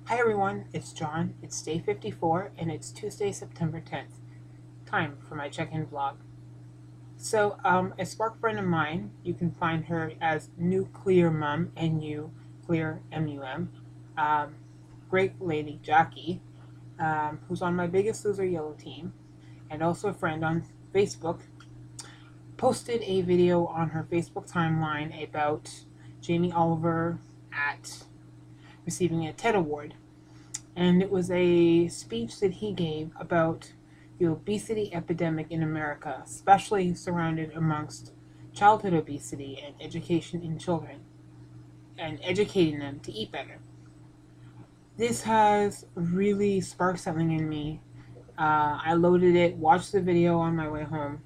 Hi everyone, it's John. It's day 54 and it's Tuesday, September 10th. Time for my check-in vlog. A Spark friend of mine, you can find her as Nuclear Mum, Nuclear MUM. Um, Great lady Jackie, who's on my Biggest Loser Yellow team, and also a friend on Facebook, posted a video on her Facebook timeline about Jamie Oliver at receiving a TED Award. And it was a speech that he gave about the obesity epidemic in America, especially surrounded amongst childhood obesity and education in children, and educating them to eat better. This has really sparked something in me. I loaded it, watched the video on my way home,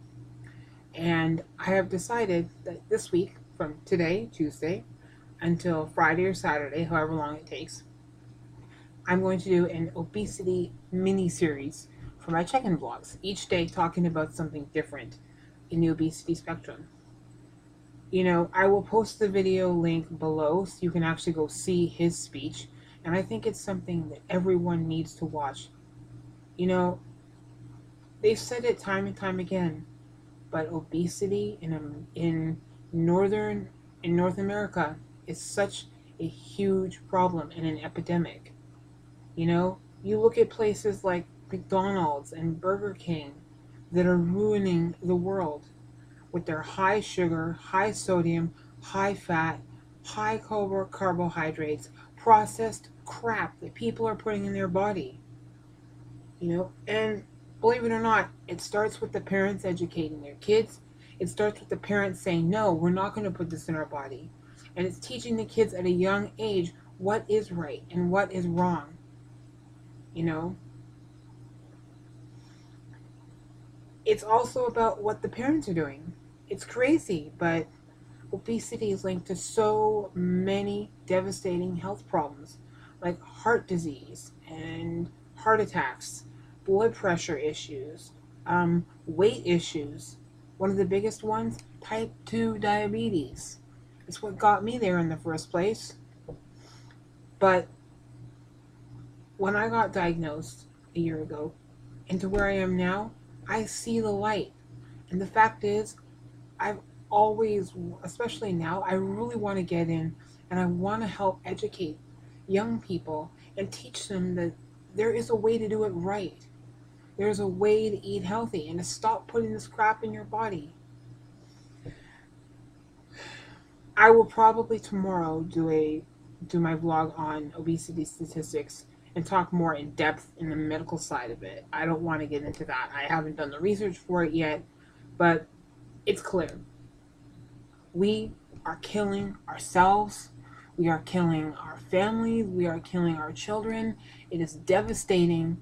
and I have decided that this week, from today, Tuesday, until Friday or Saturday, however long it takes, I'm going to do an obesity mini series for my check-in vlogs, each day talking about something different in the obesity spectrum. I will post the video link below so you can actually go see his speech, and I think it's something that everyone needs to watch. You know, they've said it time and time again, but obesity in North America is such a huge problem and an epidemic. You look at places like McDonald's and Burger King that are ruining the world with their high sugar, high sodium, high fat, high carbohydrates, processed crap that people are putting in their body. And believe it or not, it starts with the parents educating their kids. It starts with the parents saying, no, we're not going to put this in our body. And it's teaching the kids at a young age what is right and what is wrong. You know, it's also about what the parents are doing. It's crazy, but obesity is linked to so many devastating health problems like heart disease and heart attacks, blood pressure issues, weight issues. One of the biggest ones, type 2 diabetes. It's what got me there in the first place. But when I got diagnosed a year ago, and to where I am now, I see the light. And the fact is, I've always, especially now, I really want to get in and I want to help educate young people and teach them that there is a way to do it right. There's a way to eat healthy and to stop putting this crap in your body. I will probably tomorrow do my vlog on obesity statistics and talk more in depth in the medical side of it. I don't want to get into that. I haven't done the research for it yet, but it's clear. We are killing ourselves. We are killing our families. We are killing our children. It is devastating,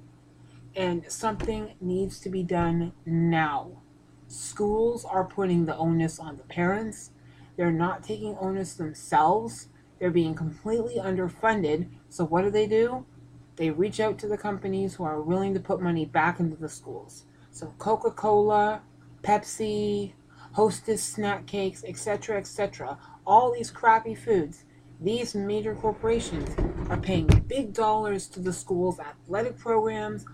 and something needs to be done now. Schools are putting the onus on the parents. They're not taking onus themselves. They're being completely underfunded. So what do? They reach out to the companies who are willing to put money back into the schools. So Coca-Cola, Pepsi, Hostess snack cakes, etc., etc. All these crappy foods. These major corporations are paying big dollars to the schools' athletic programs,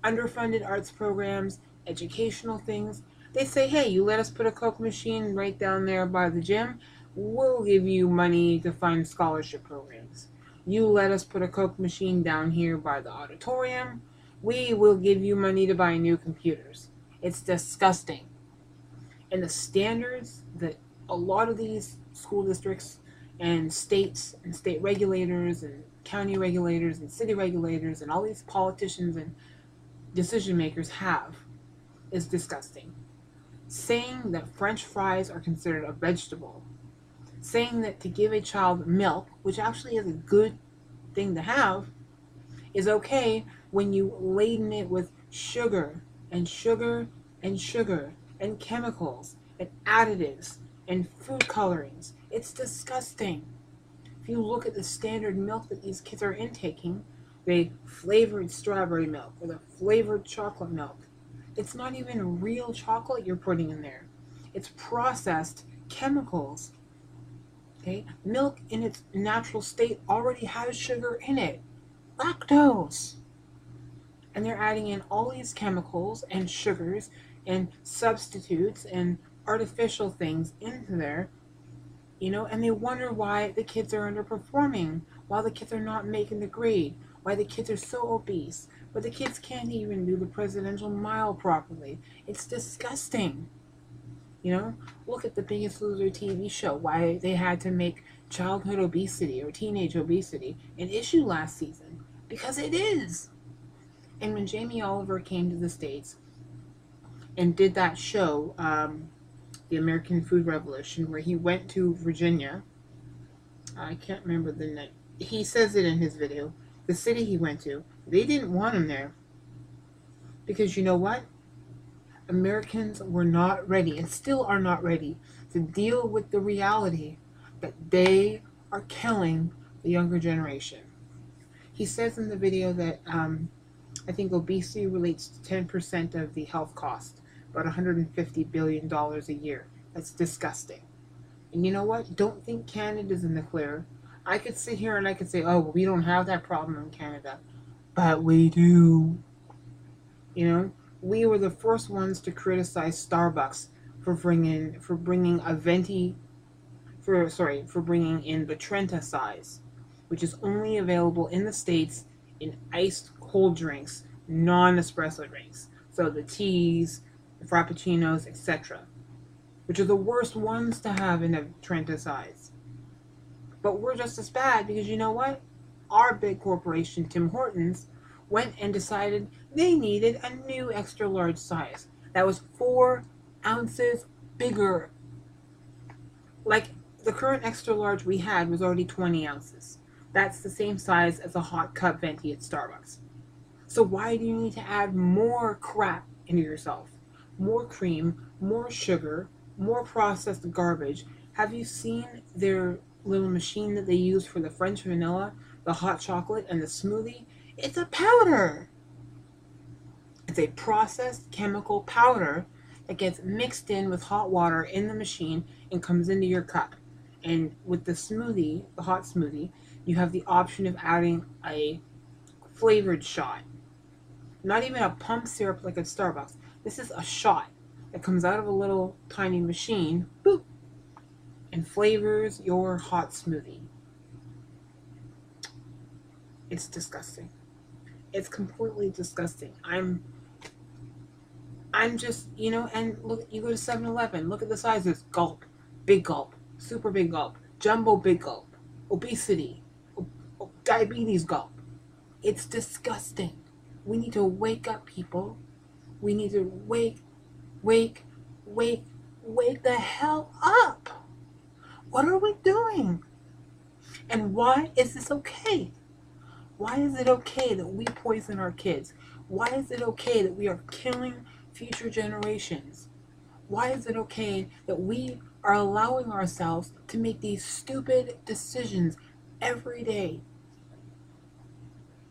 underfunded arts programs, educational things. They say, hey, you let us put a Coke machine right down there by the gym, we'll give you money to fund scholarship programs. You let us put a Coke machine down here by the auditorium, we will give you money to buy new computers. It's disgusting. And the standards that a lot of these school districts and state regulators and county regulators and city regulators and all these politicians and decision makers have is disgusting. Saying that French fries are considered a vegetable, saying that to give a child milk, which actually is a good thing to have, is okay when you laden it with sugar and sugar and sugar and chemicals and additives and food colorings. It's disgusting. If you look at the standard milk that these kids are intaking, the flavored strawberry milk or the flavored chocolate milk, it's not even real chocolate you're putting in there. It's processed chemicals. Okay? Milk in its natural state already has sugar in it. lactose. And they're adding in all these chemicals and sugars and substitutes and artificial things into there, and they wonder why the kids are underperforming, why the kids are not making the grade, why the kids are so obese, but the kids can't even do the presidential mile properly. It's disgusting. Look at the Biggest Loser TV show, why they had to make childhood obesity or teenage obesity an issue last season. Because it is. And when Jamie Oliver came to the States and did that show, The American Food Revolution, where he went to Virginia, I can't remember the name. He says it in his video. The city he went to, they didn't want him there. Because you know what? Americans were not ready and still are not ready to deal with the reality that they are killing the younger generation. He says in the video that I think obesity relates to 10% of the health cost, about $150 billion a year. That's disgusting. And you know what? Don't think Canada's in the clear. I could sit here and I could say, oh, we don't have that problem in Canada. But we do. We were the first ones to criticize Starbucks for bringing in the Trenta size, which is only available in the States in iced cold drinks, non-espresso drinks. So the teas, the frappuccinos, etc., which are the worst ones to have in a Trenta size. But we're just as bad because you know what? Our big corporation, Tim Hortons, went and decided they needed a new extra large size that was 4 ounces bigger. Like the current extra large we had was already 20 ounces. That's the same size as a hot cup venti at Starbucks. So why do you need to add more crap into yourself? More cream, more sugar, more processed garbage. Have you seen their little machine that they use for the French vanilla, the hot chocolate, and the smoothie? It's a powder. It's a processed chemical powder that gets mixed in with hot water in the machine and comes into your cup. And with the smoothie, the hot smoothie, you have the option of adding a flavored shot. Not even a pump syrup like at Starbucks. This is a shot that comes out of a little tiny machine, boop, and flavors your hot smoothie. It's disgusting. It's completely disgusting. I'm just, and look, you go to 7-Eleven, look at the sizes. Gulp, big gulp, super big gulp, jumbo big gulp, obesity, diabetes gulp. It's disgusting. We need to wake up, people. We need to wake the hell up. What are we doing? And why is this okay? Why is it okay that we poison our kids? Why is it okay that we are killing future generations? Why is it okay that we are allowing ourselves to make these stupid decisions every day?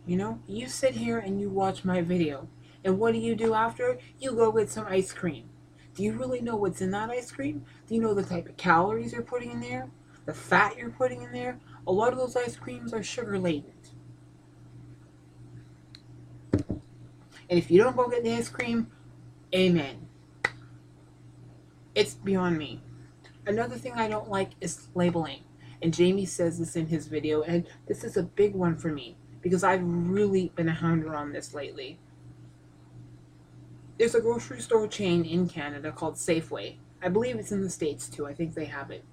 You sit here and you watch my video. And what do you do after? You go get some ice cream. Do you really know what's in that ice cream? Do you know the type of calories you're putting in there? The fat you're putting in there? A lot of those ice creams are sugar laden. And if you don't go get the ice cream, amen. It's beyond me. Another thing I don't like is labeling. And Jamie says this in his video, and this is a big one for me because I've really been a hounder on this lately. There's a grocery store chain in Canada called Safeway. I believe it's in the States too. I think they have it.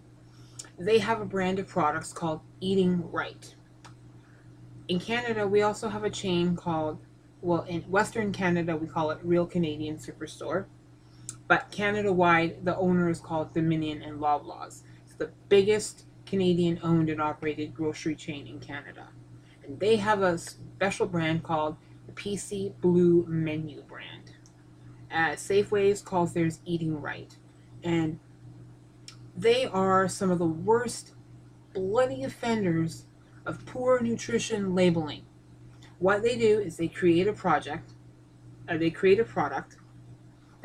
They have a brand of products called Eating Right. In Canada, we also have a chain called, in Western Canada, we call it Real Canadian Superstore. But Canada-wide, the owner is called Dominion and Loblaws. It's the biggest Canadian-owned and operated grocery chain in Canada. And they have a special brand called the PC Blue Menu brand. Safeways calls theirs Eating Right. And they are some of the worst bloody offenders of poor nutrition labeling. What they do is they create a product. They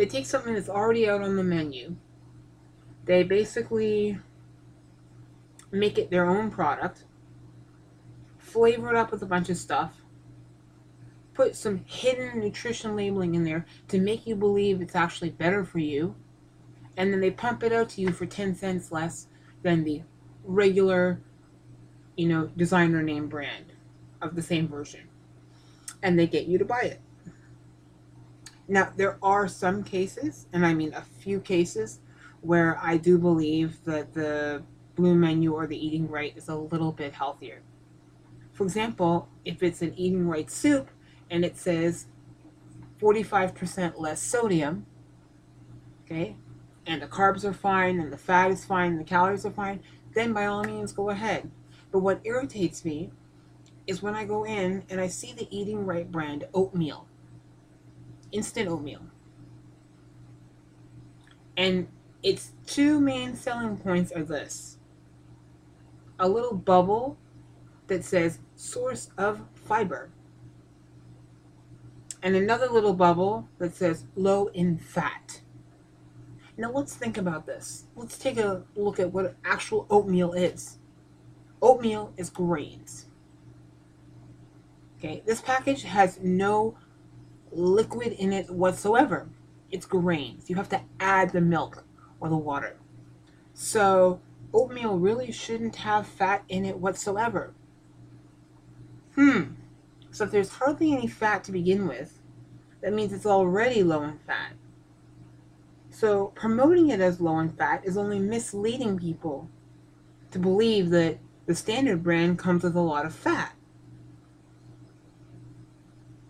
take something that's already out on the menu. They basically make it their own product, flavor it up with a bunch of stuff, put some hidden nutrition labeling in there to make you believe it's actually better for you, and then they pump it out to you for 10 cents less than the regular, designer name brand of the same version. And they get you to buy it. Now, there are some cases, and I mean a few cases, where I do believe that the blue menu or the eating right is a little bit healthier. For example, if it's an eating right soup and it says 45% less sodium, okay, and the carbs are fine, and the fat is fine, and the calories are fine, then by all means go ahead. But what irritates me is when I go in and I see the eating right brand oatmeal, instant oatmeal. And its two main selling points are this: a little bubble that says source of fiber, and another little bubble that says low in fat. Now let's think about this. Let's take a look at what actual oatmeal is. Oatmeal is grains. Okay, this package has no liquid in it whatsoever. It's grains. You have to add the milk or the water. So oatmeal really shouldn't have fat in it whatsoever. So if there's hardly any fat to begin with, that means it's already low in fat. So promoting it as low in fat is only misleading people to believe that the standard brand comes with a lot of fat.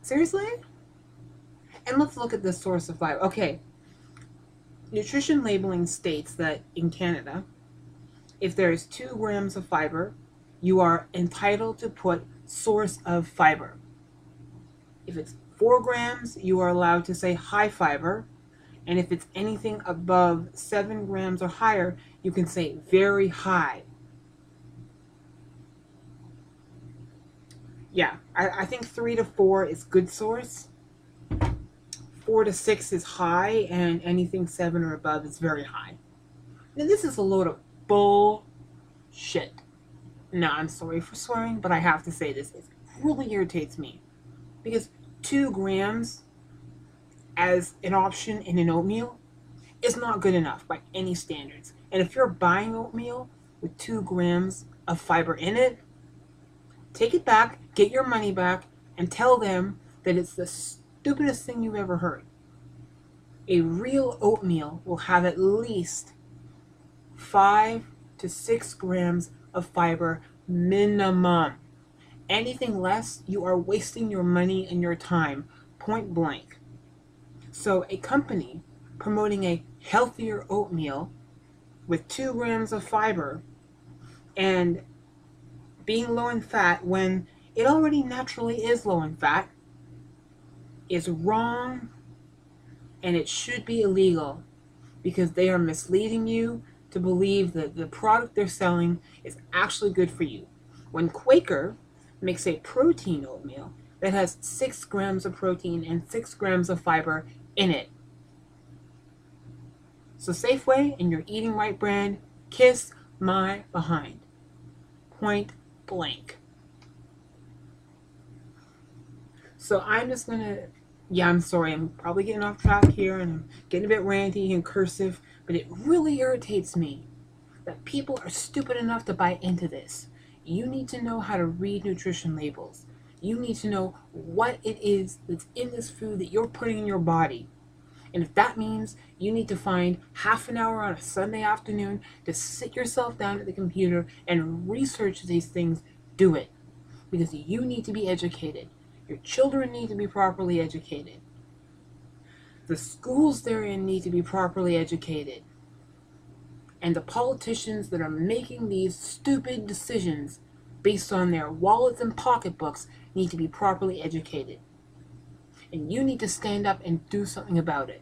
Seriously? And let's look at the source of fiber. Okay, nutrition labeling states that in Canada, if there is 2 grams of fiber, you are entitled to put source of fiber. If it's 4 grams, you are allowed to say high fiber. And if it's anything above 7 grams or higher, you can say very high. Yeah, I think 3 to 4 is good source. 4 to 6 is high, and anything 7 or above is very high. Now, this is a load of bullshit. Now, I'm sorry for swearing, but I have to say this. It really irritates me. Because 2 grams as an option in an oatmeal is not good enough by any standards. And if you're buying oatmeal with 2 grams of fiber in it, take it back, get your money back, and tell them that it's the stupidest thing you've ever heard. A real oatmeal will have at least 5 to 6 grams of fiber minimum. Anything less, you are wasting your money and your time, point blank. So a company promoting a healthier oatmeal with 2 grams of fiber and being low in fat when it already naturally is low in fat is wrong, and it should be illegal, because they are misleading you to believe that the product they're selling is actually good for you. When Quaker makes a protein oatmeal that has 6 grams of protein and 6 grams of fiber in it. So Safeway and your Eating Right brand, kiss my behind. Point blank. So I'm just gonna, I'm sorry, I'm probably getting off track here and I'm getting a bit ranty and cursive, but it really irritates me that people are stupid enough to buy into this. You need to know how to read nutrition labels. You need to know what it is that's in this food that you're putting in your body. And if that means you need to find half an hour on a Sunday afternoon to sit yourself down at the computer and research these things, do it. Because you need to be educated. Your children need to be properly educated. The schools they're in need to be properly educated. And the politicians that are making these stupid decisions based on their wallets and pocketbooks need to be properly educated. And you need to stand up and do something about it.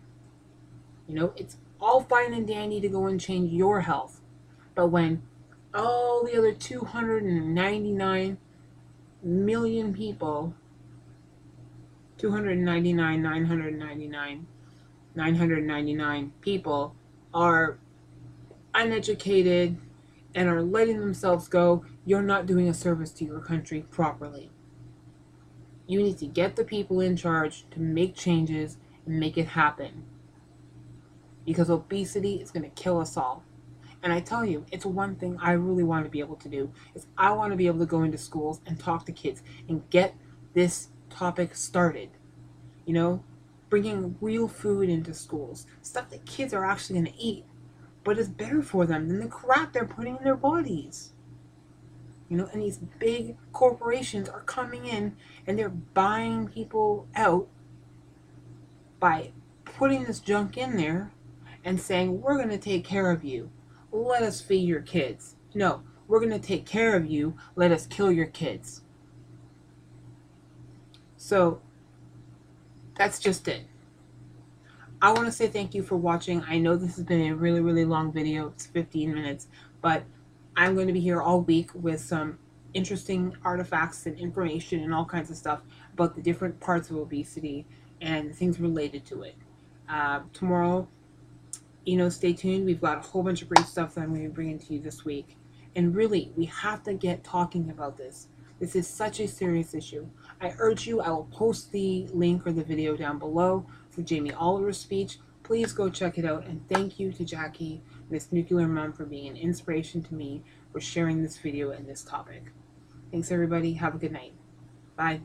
It's all fine and dandy to go and change your health. But when all the other 299 million people, 999 people are uneducated and are letting themselves go, you're not doing a service to your country properly. You need to get the people in charge to make changes and make it happen. Because obesity is going to kill us all. And I tell you, it's one thing I really want to be able to do is I want to be able to go into schools and talk to kids and get this topic started. You know, bringing real food into schools, stuff that kids are actually going to eat, but is better for them than the crap they're putting in their bodies. You know, and these big corporations are coming in and they're buying people out by putting this junk in there and saying, we're going to take care of you. Let us feed your kids. No, we're going to take care of you. Let us kill your kids. So that's just it. I want to say thank you for watching. I know this has been a really, really long video. It's 15 minutes, but I'm going to be here all week with some interesting artifacts and information and all kinds of stuff about the different parts of obesity and things related to it. Tomorrow, stay tuned. We've got a whole bunch of great stuff that I'm going to be bringing to you this week. And really, we have to get talking about this. This is such a serious issue. I urge you, I will post the link or the video down below for Jamie Oliver's speech. Please go check it out. And thank you to Jackie, Miss Nuclear Mom, for being an inspiration to me for sharing this video and this topic. Thanks, everybody. Have a good night. Bye.